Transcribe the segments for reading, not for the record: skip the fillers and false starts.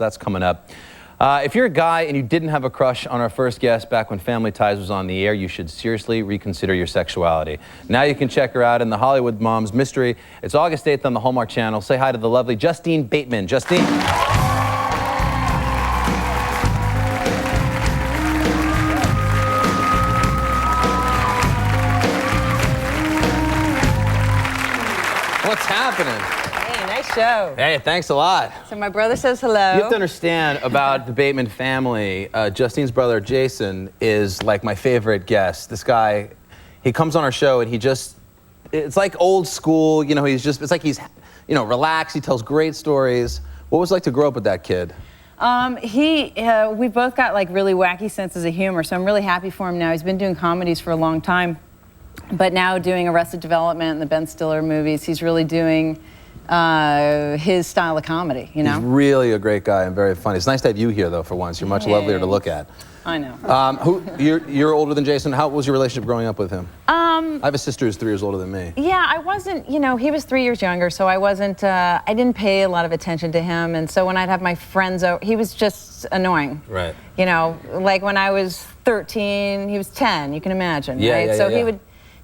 so that's coming up. If you're a guy and you didn't have a crush on our first guest back when Family Ties was on the air, you should seriously reconsider your sexuality. Now you can check her out in the Hollywood Moms Mystery. It's August 8th on the Hallmark Channel. Say hi to the lovely Justine Bateman. Justine. What's happening? Hey, nice show. Hey, thanks a lot. So my brother says hello. You have to understand about the Bateman family. Justine's brother, Jason, is like my favorite guest. This guy, he comes on our show and he just, it's like old school, you know, it's like he's, you know, relaxed. He tells great stories. What was it like to grow up with that kid? We both got like really wacky senses of humor, so I'm really happy for him now. He's been doing comedies for a long time, but now doing Arrested Development and the Ben Stiller movies, he's really doing his style of comedy, you know? He's really a great guy and very funny. It's nice to have you here, though, for once. You're much lovelier to look at. I know. You're older than Jason. How was your relationship growing up with him? I have a sister who's 3 years older than me. Yeah, I wasn't, you know, he was 3 years younger, so I wasn't, I didn't pay a lot of attention to him, and so when I'd have my friends over, he was just annoying. Right. You know, like when I was 13, he was 10, you can imagine, yeah, right? Yeah, so yeah. he would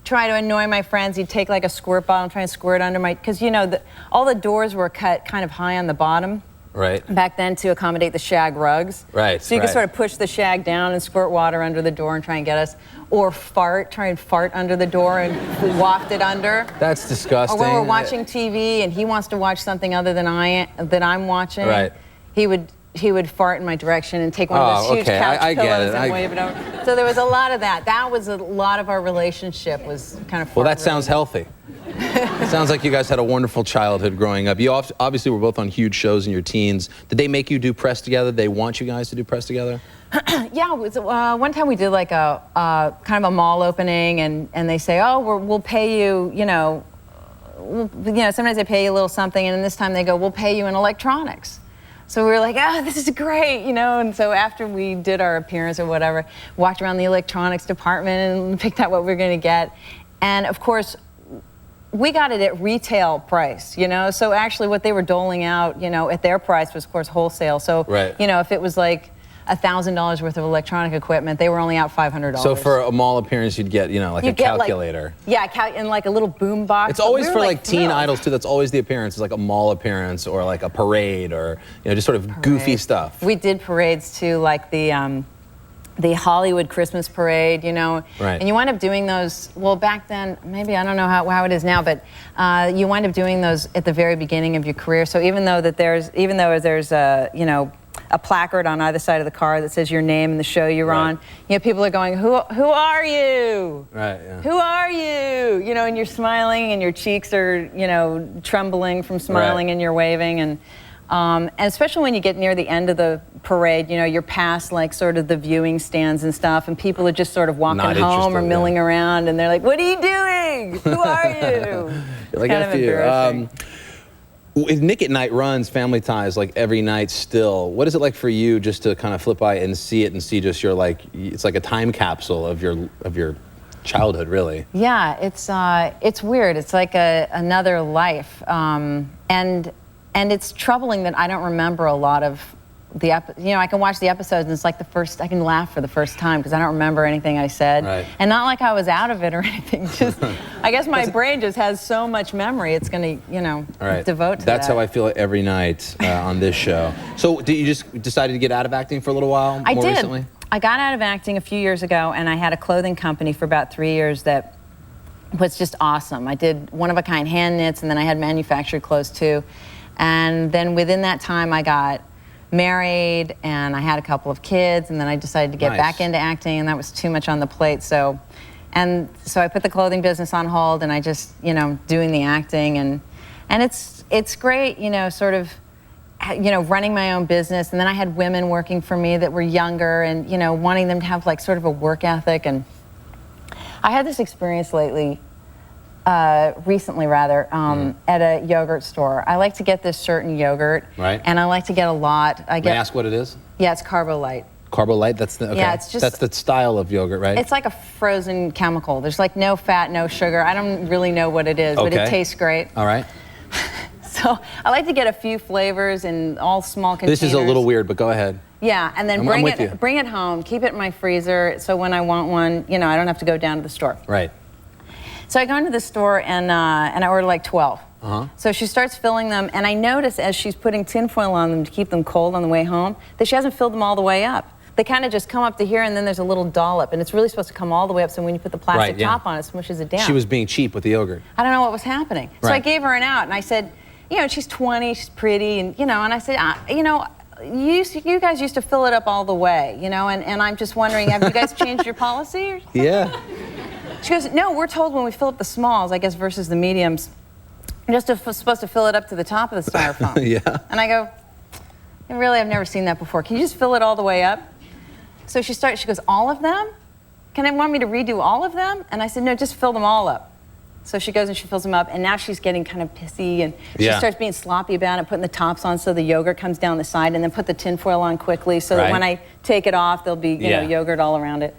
try to annoy my friends. He'd take like a squirt bottle and try and squirt under my, because you know, all the doors were cut kind of high on the bottom. Right. Back then to accommodate the shag rugs. Right. So you could sort of push the shag down and squirt water under the door and try and get us, or try and fart under the door and waft it under. That's disgusting. Or when we're watching TV and he wants to watch something other than I'm watching. Right. He would fart in my direction and take one of those huge couch pillows and wave it over. So there was a lot of that. That was a lot of our relationship was kind of. Well, that sounds healthy. It sounds like you guys had a wonderful childhood growing up. You obviously were both on huge shows in your teens. Did they make you do press together? They want you guys to do press together? Yeah, it was, one time we did like a kind of a mall opening, and they say, oh, we'll pay you, you know, sometimes they pay you a little something, and then this time they go, we'll pay you in electronics. So we were like, oh, this is great, you know, and so after we did our appearance or whatever, walked around the electronics department and picked out what we were going to get. And of course, we got it at retail price, you know, so actually what they were doling out, you know, at their price was, of course, whole-sale. So, you know, if it was like $1,000 worth of electronic equipment, they were only out $500. So for a mall appearance, you'd get, you know, like a calculator. Like, yeah, and like a little boom box. It's always for like teen idols too. That's always the appearance. It's like a mall appearance or like a parade or, you know, just sort of goofy stuff. We did parades too, like the Hollywood Christmas parade, you know. Right. And you wind up doing those. Well, back then, maybe I don't know how it is now, but you wind up doing those at the very beginning of your career. So even though there's you know, a placard on either side of the car that says your name and the show you're on, you know, people are going, who are you? Right, yeah. Who are you? You know, and you're smiling and your cheeks are, you know, trembling from smiling and you're waving. And especially when you get near the end of the parade, you know, you're past like sort of the viewing stands and stuff, and people are just sort of walking home or milling around, and they're like, what are you doing? Who are you? Like, kind of embarrassing. Nick at Night runs Family Ties like every night still. What is it like for you just to kind of flip by and see it and see just your, like, it's like a time capsule of your childhood, really? Yeah, it's weird. It's like another life, and it's troubling that I don't remember a lot of you know, I can watch the episodes and it's like I can laugh for the first time because I don't remember anything I said. Right. And not like I was out of it or anything, just, I guess my brain just has so much memory, it's gonna, you know, devote to that. That's how I feel every night on this show. So did you just decided to get out of acting for a little while recently? I got out of acting a few years ago, and I had a clothing company for about 3 years that was just awesome. I did one-of-a-kind hand knits, and then I had manufactured clothes too. And then within that time, I got married and I had a couple of kids, and then I decided to get back into acting, and that was too much on the plate. So I put the clothing business on hold, and I just, you know, doing the acting, and it's great, you know, sort of, you know, running my own business. And then I had women working for me that were younger, and, you know, wanting them to have like sort of a work ethic. And I had this experience recently rather, at a yogurt store. I like to get this certain yogurt, and I like to get a lot. May I ask what it is? Yeah, it's Carbo Light. Carbo Light, that's the, okay. Yeah, it's just, that's the style of yogurt, right? It's like a frozen chemical. There's like no fat, no sugar. I don't really know what it is, but it tastes great. All right. So I like to get a few flavors in all small containers. This is a little weird, but go ahead. Yeah, and then I'm with you. bring it home, keep it in my freezer, so when I want one, you know, I don't have to go down to the store. Right. So I go into the store and I order like 12. So she starts filling them, and I notice as she's putting tinfoil on them to keep them cold on the way home, that she hasn't filled them all the way up. They kind of just come up to here, and then there's a little dollop, and it's really supposed to come all the way up, so when you put the plastic top on, it smushes it down. She was being cheap with the yogurt. I don't know what was happening. So I gave her an out, and I said, you know, she's 20, she's pretty, and, you know, and I said, you know, you guys used to fill it up all the way, you know, and I'm just wondering, have you guys changed your policy or something? Yeah. She goes, no, we're told when we fill up the smalls, I guess, versus the mediums, you're just supposed to fill it up to the top of the styrofoam. Yeah. And I go, really, I've never seen that before. Can you just fill it all the way up? So she goes, all of them? Can I want me to redo all of them? And I said, no, just fill them all up. So she goes and she fills them up, and now she's getting kind of pissy, and she starts being sloppy about it, putting the tops on so the yogurt comes down the side, and then put the tinfoil on quickly so that when I take it off, there'll be you know, yogurt all around it.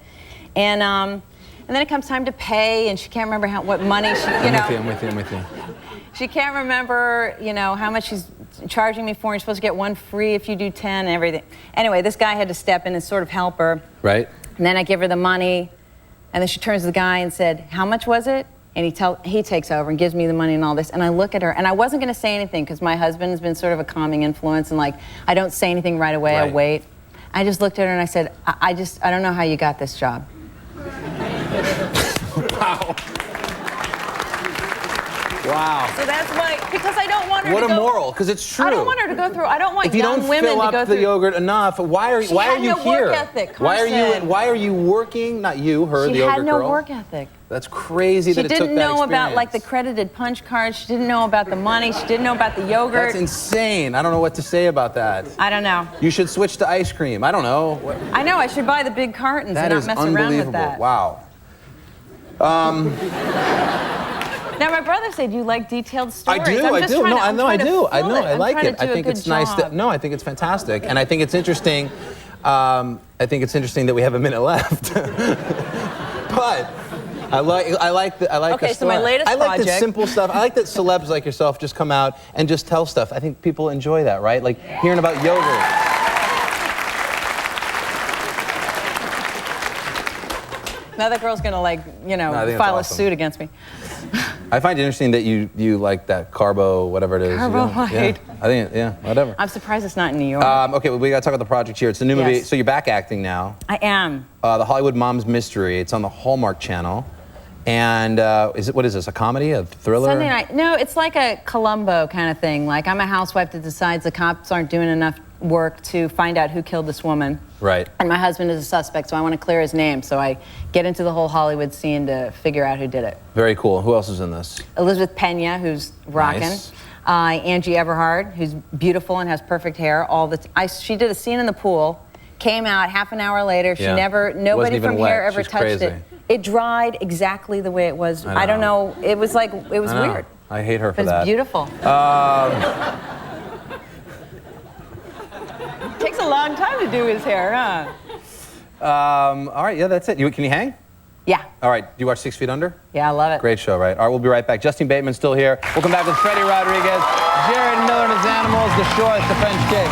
And then it comes time to pay, and she can't remember what money she, I'm with you. She can't remember, you know, how much she's charging me for. You're supposed to get one free if you do 10 and everything. Anyway, this guy had to step in and sort of help her. Right. And then I give her the money, and then she turns to the guy and said, how much was it? And he takes over and gives me the money and all this. And I look at her, and I wasn't going to say anything because my husband has been sort of a calming influence, and like, I don't say anything right away, I wait. I just looked at her and I said, I don't know how you got this job. Wow. Wow. So that's why, because I don't want her to go. What a moral, because it's true. I don't want her to go through, I don't want if you young don't women fill to up go the through. yogurt enough, why are you here? Work ethic, why are you working? Not you, her, the yogurt girl. She had no work ethic. That's crazy that it took that She didn't know experience. about like the credited punch cards. She didn't know about the money. She didn't know about the yogurt. That's insane. I don't know what to say about that. I don't know. You should switch to ice cream. I don't know. I know. I should buy the big cartons and not mess around with that. Wow. Now my brother said you like detailed stories. I do. I'm I just do. trying No, to- I I'm know. I trying to do. fill I know. I I'm like trying it. to do I think a it's good nice. job. No, I think it's fantastic, and I think it's interesting. I think it's interesting that we have a minute left. But I like the Okay, the so my story. latest I like the project- simple stuff. I like that celebs like yourself just come out and just tell stuff. I think people enjoy that, right? Like hearing about yogurt. Now that girl's gonna like, you know, No, I think that's file awesome. a suit against me. I find it interesting that you like that carbo, whatever it is. Carbohydrate. Yeah, I think whatever. I'm surprised it's not in New York. Okay, well, we got to talk about the project here. It's the new movie. Yes. So you're back acting now. I am. The Hollywood Mom's Mystery. It's on the Hallmark Channel. And what is this, a comedy, a thriller? Sunday night. No, it's like a Columbo kind of thing. Like I'm a housewife that decides the cops aren't doing enough work to find out who killed this woman. Right. And my husband is a suspect, so I want to clear his name. So I get into the whole Hollywood scene to figure out who did it. Very cool. Who else is in this? Elizabeth Pena, who's rocking. Nice. Angie Everhard, who's beautiful and has perfect hair. She did a scene in the pool, came out half an hour later. Yeah. Nobody Wasn't even from wet. here ever She's touched crazy. it. It dried exactly the way it was. I I don't know. know. It was like, it was I know. weird. I hate her for But that. it's beautiful. It takes a long time to do his hair, huh? All right, yeah, that's it. Can you hang? Yeah. All right, do you watch 6 Feet Under? Yeah, I love it. Great show, right? All right, we'll be right back. Justine Bateman's still here. We'll come back with Freddie Rodriguez, Jared Miller and his animals, The Shorts, The French Kick.